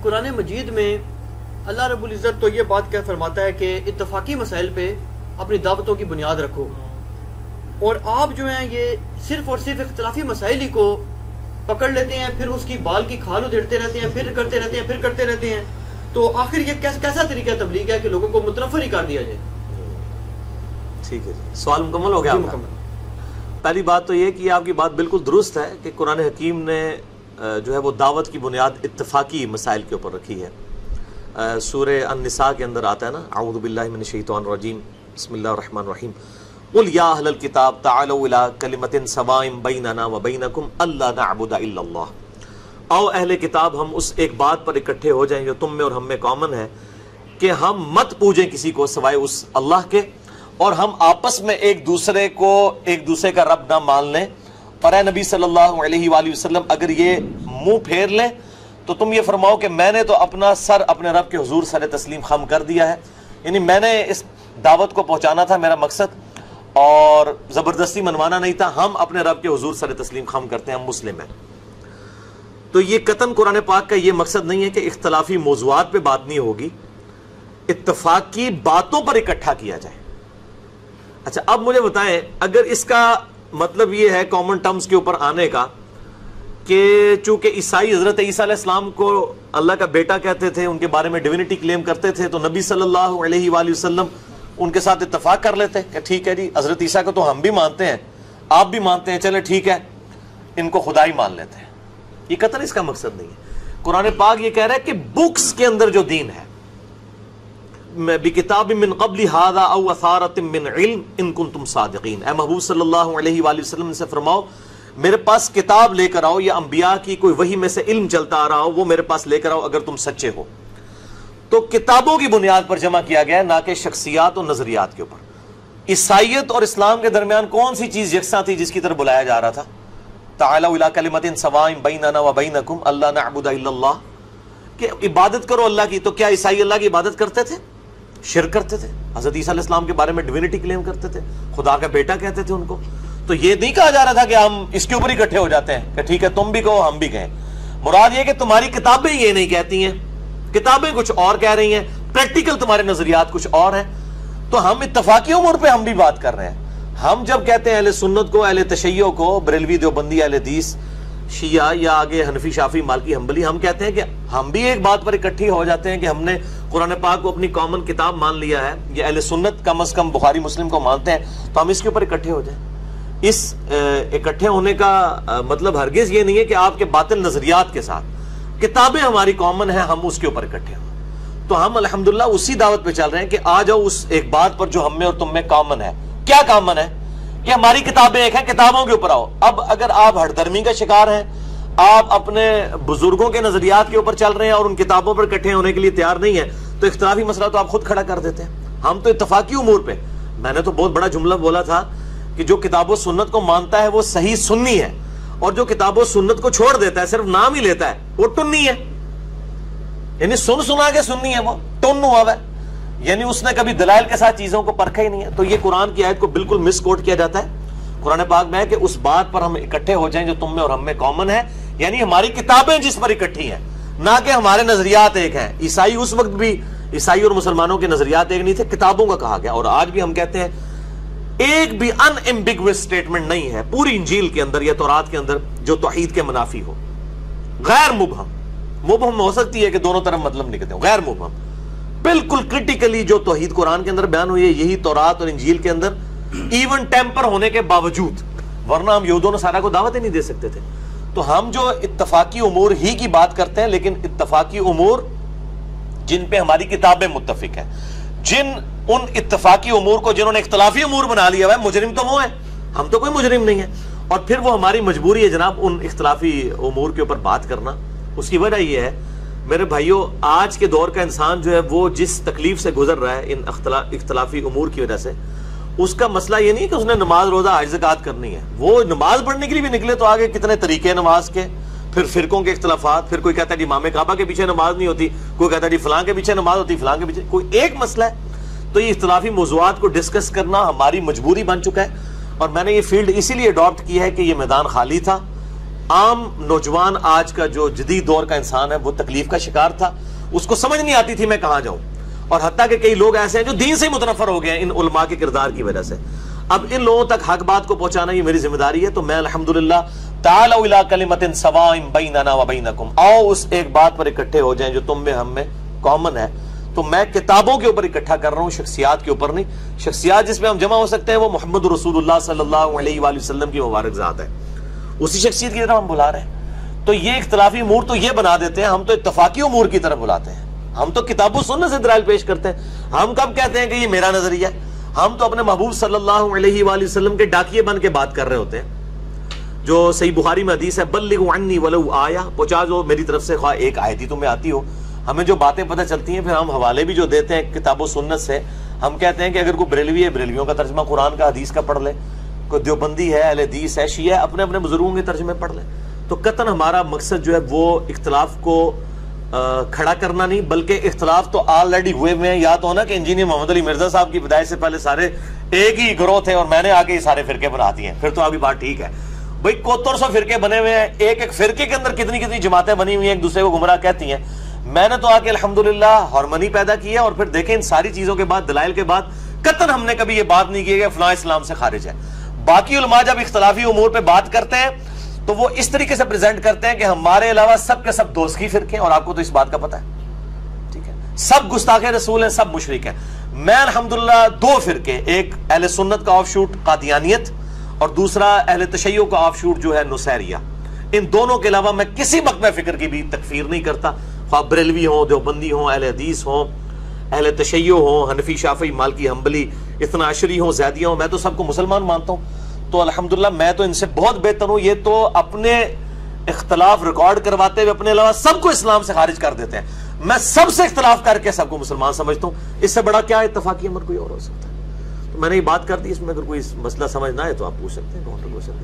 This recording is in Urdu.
قرآن مجید میں اللہ رب العزت تو یہ بات کہہ فرماتا ہے کہ اتفاقی مسائل پہ اپنی دعوتوں کی بنیاد رکھو، اور آپ جو ہیں یہ صرف اور صرف اختلافی مسائل ہی کو پکڑ لیتے ہیں، پھر اس کی بال کی کھال ادھیڑتے رہتے ہیں، پھر کرتے رہتے ہیں، پھر کرتے رہتے ہیں. تو آخر یہ کیسا طریقہ تبلیغ ہے کہ لوگوں کو متنفر ہی کر دیا جائے؟ ٹھیک ہے جی، سوال مکمل ہو گیا. پہلی بات تو یہ کہ آپ کی بات بالکل درست ہے کہ قرآن حکیم نے جو ہے وہ دعوت کی بنیاد اتفاقی مسائل کے اوپر رکھی ہے. سورہ النساء کے اندر آتا ہے نا، اعوذ باللہ من الشیطان الرجیم، بسم اللہ الرحمن الرحیم، قل یا اہل الکتاب تعالوا الی کلمۃ سواء بیننا وبینکم الا نعبد الا اللہ. آؤ اہل کتاب ہم اس ایک بات پر اکٹھے ہو جائیں جو تم میں اور ہم میں کامن ہے، کہ ہم مت پوجیں کسی کو سوائے اس اللہ کے، اور ہم آپس میں ایک دوسرے کا رب نہ مان لیں. اور اے نبی صلی اللہ علیہ وآلہ وسلم اگر یہ منہ پھیر لیں تو تم یہ فرماؤ کہ میں نے تو اپنا سر اپنے رب کے حضور سر تسلیم خم کر دیا ہے. یعنی میں نے اس دعوت کو پہنچانا تھا، میرا مقصد، اور زبردستی منوانا نہیں تھا. ہم اپنے رب کے حضور سر تسلیم خم کرتے ہیں، ہم مسلم ہیں. تو یہ قطعاً قرآن پاک کا یہ مقصد نہیں ہے کہ اختلافی موضوعات پہ بات نہیں ہوگی، اتفاقی باتوں پر اکٹھا کیا جائے. اچھا اب مجھے بتائیں، اگر اس کا مطلب یہ ہے کامن ٹرمز کے اوپر آنے کا کہ چونکہ عیسائی حضرت عیسیٰ علیہ السلام کو اللہ کا بیٹا کہتے تھے، ان کے بارے میں ڈیوینٹی کلیم کرتے تھے، تو نبی صلی اللہ علیہ وآلہ وسلم ان کے ساتھ اتفاق کر لیتے کہ ٹھیک ہے جی حضرت عیسیٰ کو تو ہم بھی مانتے ہیں، آپ بھی مانتے ہیں، چلے ٹھیک ہے ان کو خدا ہی مان لیتے ہیں. یہ قطعاً اس کا مقصد نہیں ہے. قرآن پاک یہ کہہ رہا ہے کہ بکس کے اندر جو دین ہے، بکتاب من قبل ھذا او اثارۃ من علم ان کنتم صادقین. اے محبوب صلی اللہ علیہ وآلہ وسلم سے فرماؤ میرے پاس کتاب لے کر آؤ، یا انبیاء کی کوئی وحی میں سے علم چلتا آ رہا ہو وہ میرے پاس لے کر آؤ اگر تم سچے ہو. تو کتابوں کی بنیاد پر جمع کیا گیا ہے، نہ کہ شخصیات اور نظریات کے اوپر. عیسائیت اور اسلام کے درمیان کون سی چیز یکساں تھی جس کی طرف بلایا جا رہا تھا؟ تعالوا الی کلمۃ سواء بیننا وبینکم الا نعبد الا اللہ، کہ عبادت کرو اللہ کی. تو کیا عیسائی اللہ کی عبادت کرتے تھے؟ شرک کرتے تھے، حضرت عیسیٰ علیہ السلام کے بارے میں ڈیوینٹی کلیم کرتے تھے، خدا کا بیٹا کہتے تھے ان کو. تو یہ نہیں کہا جا رہا تھا کہ ہم اس کے اوپر ہی اکٹھے ہو جاتے ہیں کہ ٹھیک ہے تم بھی کہو ہم بھی کہیں. مراد یہ کہ تمہاری کتابیں یہ نہیں کہتی ہیں، کتابیں کچھ اور کہہ رہی ہیں، پریکٹیکل تمہارے نظریات کچھ اور ہیں. تو ہم اتفاقی امور پہ ہم بھی بات کر رہے ہیں. ہم جب کہتے ہیں اہل سنت کو، اہل تشیع کو، بریلوی دیوبندی، اہل حدیث، شیعہ، یا آگے حنفی، شافعی، مالکی، حنبلی، ہم کہتے ہیں کہ ہم بھی ایک بات پر اکٹھی ہو جاتے ہیں کہ ہم نے قرآن پاک کو اپنی کامن کتاب مان لیا ہے، یا اہل سنت کم از کم بخاری مسلم کو مانتے ہیں، تو ہم اس کے اوپر اکٹھے ہو جائیں. اس اکٹھے ہونے کا مطلب ہرگز یہ نہیں ہے کہ آپ کے باطل نظریات کے ساتھ کتابیں ہماری کامن ہیں ہم اس کے اوپر اکٹھے ہوں. تو ہم الحمدللہ اسی دعوت پہ چل رہے ہیں کہ آ جاؤ اس ایک بات پر جو ہم میں اور تم میں کامن ہے. کیا کامن ہے؟ کہ ہماری کتابیں ایک ہیں، کتابوں کے اوپر آؤ. اب اگر آپ ہٹ درمی کا شکار ہیں، آپ اپنے بزرگوں کے نظریات کے اوپر چل رہے ہیں اور ان کتابوں پر اکٹھے ہونے کے لیے تیار نہیں ہیں، تو اختلافی مسئلہ تو آپ خود کھڑا کر دیتے ہیں. ہم تو اتفاقی امور پہ، میں نے تو بہت بڑا جملہ بولا تھا کہ جو کتاب و سنت کو مانتا ہے وہ صحیح سنی ہے، اور جو کتاب و سنت کو چھوڑ دیتا ہے، صرف نام ہی لیتا ہے، وہ ٹنی ہے. یعنی سنا کے سنی ہے، وہ ٹن ہوا ہے، یعنی اس نے کبھی دلائل کے ساتھ چیزوں کو پرکھا ہی نہیں ہے. تو یہ قرآن کی آیت کو بالکل مس کوٹ کیا جاتا ہے. قرآن پاک میں ہے کہ اس بات پر ہم اکٹھے ہو جائیں جو تم میں اور ہم میں کامن ہے، یعنی ہماری کتابیں جس پر اکٹھی ہیں، نہ کہ ہمارے نظریات ایک ہیں. عیسائی اس وقت بھی، عیسائی اور مسلمانوں کے نظریات ایک نہیں تھے، کتابوں کا کہا گیا. اور آج بھی ہم کہتے ہیں ایک بھی ان ایمبیگوس سٹیٹمنٹ نہیں ہے پوری انجیل کے اندر یا تورات کے اندر جو توحید کے منافی ہو. غیر مبہم ہو سکتی ہے کہ دونوں طرف مطلب نکلتے ہوں، غیر مبہم بالکل کرٹیکلی جو توحید قرآن کے اندر بیان ہوئی ہے یہی تورات اور انجیل کے اندر، ایون ٹیمپر ہونے کے باوجود، ورنہ ہم یہود و نصارہ کو دعوت ہی نہیں دے سکتے تھے. تو ہم جو اتفاقی امور ہی کی بات کرتے ہیں، لیکن اتفاقی امور جن پہ ہماری کتابیں متفق ہیں، ان اتفاقی امور کو جنہوں نے اختلافی امور بنا لیا ہے، مجرم تو وہ ہیں، ہم تو کوئی مجرم نہیں ہے. اور پھر وہ ہماری مجبوری ہے جناب ان اختلافی امور کے اوپر بات کرنا. اس کی وجہ یہ ہے میرے بھائیوں، آج کے دور کا انسان جو ہے وہ جس تکلیف سے گزر رہا ہے ان اختلافی امور کی وجہ سے، اس کا مسئلہ یہ نہیں کہ اس نے نماز روزہ حج زکات کرنی ہے. وہ نماز پڑھنے کے لیے بھی نکلے تو آگے کتنے طریقے نماز کے، پھر فرقوں کے اختلافات، پھر کوئی کہتا ہے امام کعبہ کے پیچھے نماز نہیں ہوتی، کوئی کہتا ہے فلاں کے پیچھے نماز ہوتی، فلاں کے پیچھے، کوئی ایک مسئلہ ہے. تو یہ اختلافی موضوعات کو ڈسکس کرنا ہماری مجبوری بن چکا ہے، اور میں نے یہ فیلڈ اسی لیے اڈاپٹ کی ہے کہ یہ میدان خالی تھا. عام نوجوان آج کا جو جدید دور کا انسان ہے وہ تکلیف کا شکار تھا، اس کو سمجھ نہیں آتی تھی میں کہاں جاؤں، اور حتیٰ کہ کئی لوگ ایسے ہیں جو دین سے متنفر ہو گئے ہیں ان علماء کے کردار کی وجہ سے۔ اب ان لوگوں تک حق بات کو پہنچانا یہ میری ذمہ داری ہے، تو میں الحمدللہ تعالوا الی کلمۃ سواء بیننا وبینکم، آؤ اس ایک بات پر اکٹھے ہو جائیں جو تم میں ہم میں کامن ہے۔ تو میں کتابوں کے اوپر اکٹھا کر رہا ہوں، شخصیات کے اوپر نہیں۔ شخصیات جس میں ہم جمع ہو سکتے ہیں وہ محمد رسول اللہ صلی اللہ علیہ وآلہ وسلم کی مبارک ذات ہے، اسی شخصیت کی طرف ہم بلا رہے ہیں۔ تو یہ اختلافی امور تو یہ بنا دیتے ہیں، ہم تو اتفاقی امور کی طرف بلاتے ہیں، ہم تو کتاب و سنت سے دلائل پیش کرتے ہیں۔ ہم کب کہتے ہیں کہ یہ میرا نظریہ ہے؟ ہم تو اپنے محبوب صلی اللہ علیہ وآلہ وسلم کے ڈاکیے بن کے بات کر رہے ہوتے ہیں، جو صحیح بخاری میں حدیث ہے بلغوا عنی ولو آیہ، پہنچا جو میری طرف سے، خواہ ایک آیت ہی تمہیں آتی ہو۔ ہمیں جو باتیں پتہ چلتی ہیں پھر ہم حوالے بھی جو دیتے ہیں کتاب و سنت سے، ہم کہتے ہیں کہ اگر کوئی بریلوی ہے بریلویوں کا ترجمہ قرآن کا حدیث کا پڑھ لے، کوئی دیوبندی ہے اہل حدیث ہے شیعہ ہے اپنے اپنے بزرگوں کے ترجمے پڑھ لیں۔ تو قطعاً ہمارا مقصد جو ہے وہ اختلاف کو کھڑا کرنا نہیں، بلکہ اختلاف تو آلریڈی ہوئے ہوئے ہیں۔ یا تو ہونا کہ انجینئر محمد علی مرزا صاحب کی پیدائش سے پہلے سارے ایک ہی گروہ تھے اور میں نے آ کے یہ سارے فرقے بنا دیے ہیں، پھر تو ابھی بات ٹھیک ہے بھائی۔ 7100 فرقے بنے ہوئے ہیں، ایک ایک فرقے کے اندر کتنی کتنی جماعتیں بنی ہوئی ہیں، ایک دوسرے کو گمراہ کہتی ہیں۔ میں نے تو آ کے الحمدللہ ہارمونی پیدا کی ہے، اور پھر دیکھیں ان ساری چیزوں کے بعد، دلائل کے بعد، قطعاً ہم نے کبھی یہ بات نہیں کی کہ فلاں اسلام سے خارج ہے۔ باقی علماء جب اختلافی امور پہ بات کرتے ہیں تو وہ اس طریقے سے پریزنٹ کرتے ہیں کہ ہمارے علاوہ سب کے سب دوزخی فرقے ہیں، اور آپ کو تو اس بات کا پتہ ہے، ٹھیک ہے، سب گستاخ رسول ہیں، سب مشرک ہیں۔ میں الحمدللہ 2 فرقے، ایک اہل سنت کا آف شوٹ قادیانیت اور دوسرا اہل تشیع کا آف شوٹ جو ہے نصیریہ، ان دونوں کے علاوہ میں کسی مقطع فکر کی بھی تکفیر نہیں کرتا، خواہ بریلوی ہوں، دیوبندی ہوں، اہل حدیث ہوں، اہل تشیع ہوں، حنفی شافعی مالکی حنبلی، اثنا عشری ہوں، زیدیہ ہوں، میں تو سب کو مسلمان مانتا ہوں۔ تو الحمدللہ میں تو ان سے بہت بہتر ہوں۔ یہ تو اپنے اختلاف ریکارڈ کرواتے ہوئے اپنے علاوہ سب کو اسلام سے خارج کر دیتے ہیں، میں سب سے اختلاف کر کے سب کو مسلمان سمجھتا ہوں۔ اس سے بڑا کیا اتفاقی امر کوئی اور ہو سکتا ہے؟ تو میں نے یہ بات کر دی، اس میں اگر کوئی مسئلہ سمجھ نہ آئے تو آپ پوچھ سکتے ہیں، کاؤنٹر پوچھ سکتے ہیں۔